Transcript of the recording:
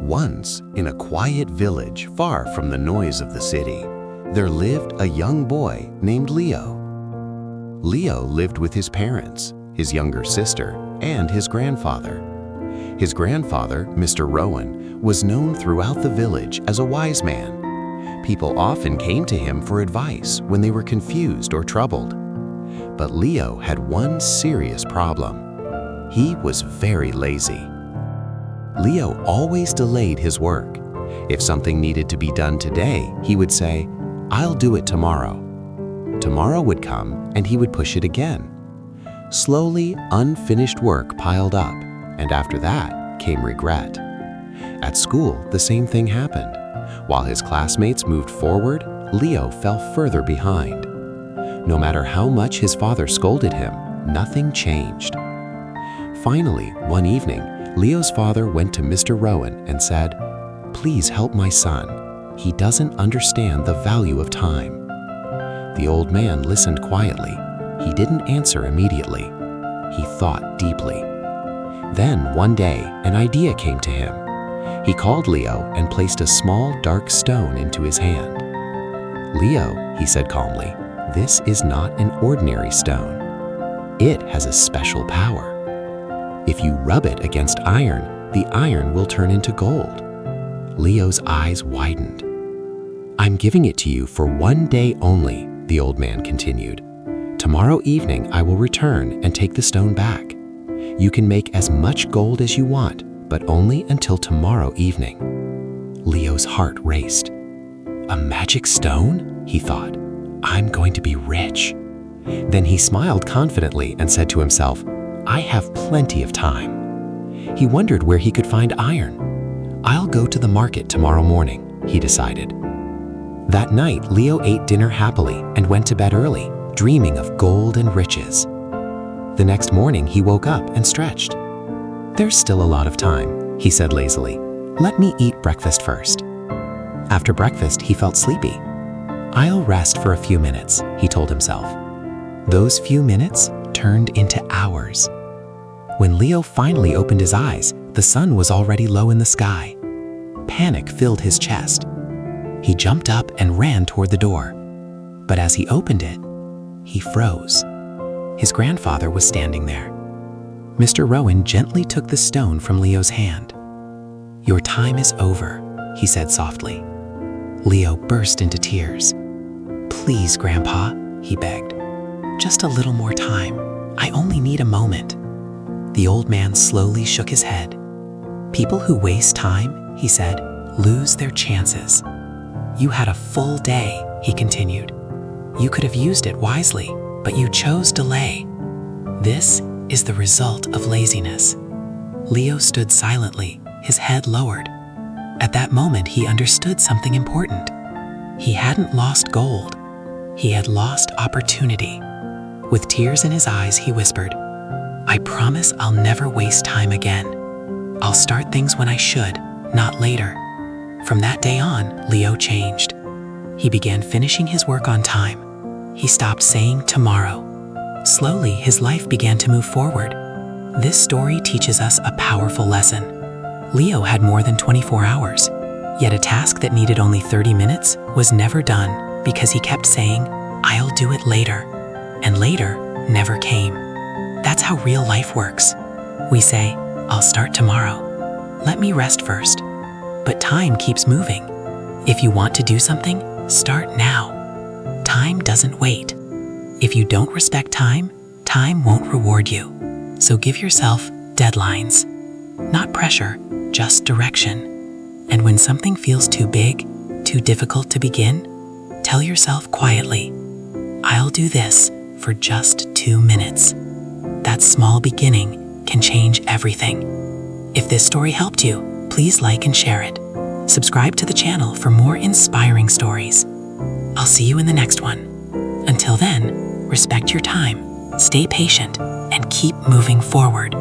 Once, in a quiet village far from the noise of the city, there lived a young boy named Leo. Leo lived with his parents, his younger sister, and his grandfather. His grandfather, Mr. Rowan, was known throughout the village as a wise man. People often came to him for advice when they were confused or troubled. But Leo had one serious problem. He was very lazy. Leo always delayed his work. If something needed to be done today, he would say, "I'll do it tomorrow." Tomorrow would come and he would push it again. Slowly, unfinished work piled up, and after that came regret. At school, the same thing happened. While his classmates moved forward, Leo fell further behind. No matter how much his father scolded him, nothing changed. Finally, one evening, Leo's father went to Mr. Rowan and said, "Please help my son. He doesn't understand the value of time." The old man listened quietly. He didn't answer immediately. He thought deeply. Then, one day, an idea came to him. He called Leo and placed a small, dark stone into his hand. "Leo," he said calmly, "this is not an ordinary stone. It has a special power. If you rub it against iron, the iron will turn into gold." Leo's eyes widened. "I'm giving it to you for one day only," the old man continued. "Tomorrow evening I will return and take the stone back. You can make as much gold as you want, but only until tomorrow evening." Leo's heart raced. "A magic stone?" he thought. "I'm going to be rich." Then he smiled confidently and said to himself, "I have plenty of time." He wondered where he could find iron. "I'll go to the market tomorrow morning," he decided. That night, Leo ate dinner happily and went to bed early, dreaming of gold and riches. The next morning, he woke up and stretched. "There's still a lot of time," he said lazily. "Let me eat breakfast first." After breakfast, he felt sleepy. "I'll rest for a few minutes," he told himself. Those few minutes turned into hours. When Leo finally opened his eyes, the sun was already low in the sky. Panic filled his chest. He jumped up and ran toward the door. But as he opened it, he froze. His grandfather was standing there. Mr. Rowan gently took the stone from Leo's hand. "Your time is over," he said softly. Leo burst into tears. "Please, Grandpa," he begged. "Just a little more time. I only need a moment." The old man slowly shook his head. "People who waste time," he said, "lose their chances." "You had a full day," he continued. "You could have used it wisely, but you chose delay. This is the result of laziness." Leo stood silently, his head lowered. At that moment, he understood something important. He hadn't lost gold. He had lost opportunity. With tears in his eyes, he whispered, "I promise I'll never waste time again. I'll start things when I should, not later." From that day on, Leo changed. He began finishing his work on time. He stopped saying tomorrow. Slowly, his life began to move forward. This story teaches us a powerful lesson. Leo had more than 24 hours, yet a task that needed only 30 minutes was never done because he kept saying, "I'll do it later." And later never came. That's how real life works. We say, "I'll start tomorrow. Let me rest first." But time keeps moving. If you want to do something, start now. Time doesn't wait. If you don't respect time, time won't reward you. So give yourself deadlines. Not pressure, just direction. And when something feels too big, too difficult to begin, tell yourself quietly, "I'll do this for just 2 minutes." That small beginning can change everything. If this story helped you, please like and share it. Subscribe to the channel for more inspiring stories. I'll see you in the next one. Until then, respect your time, stay patient, and keep moving forward.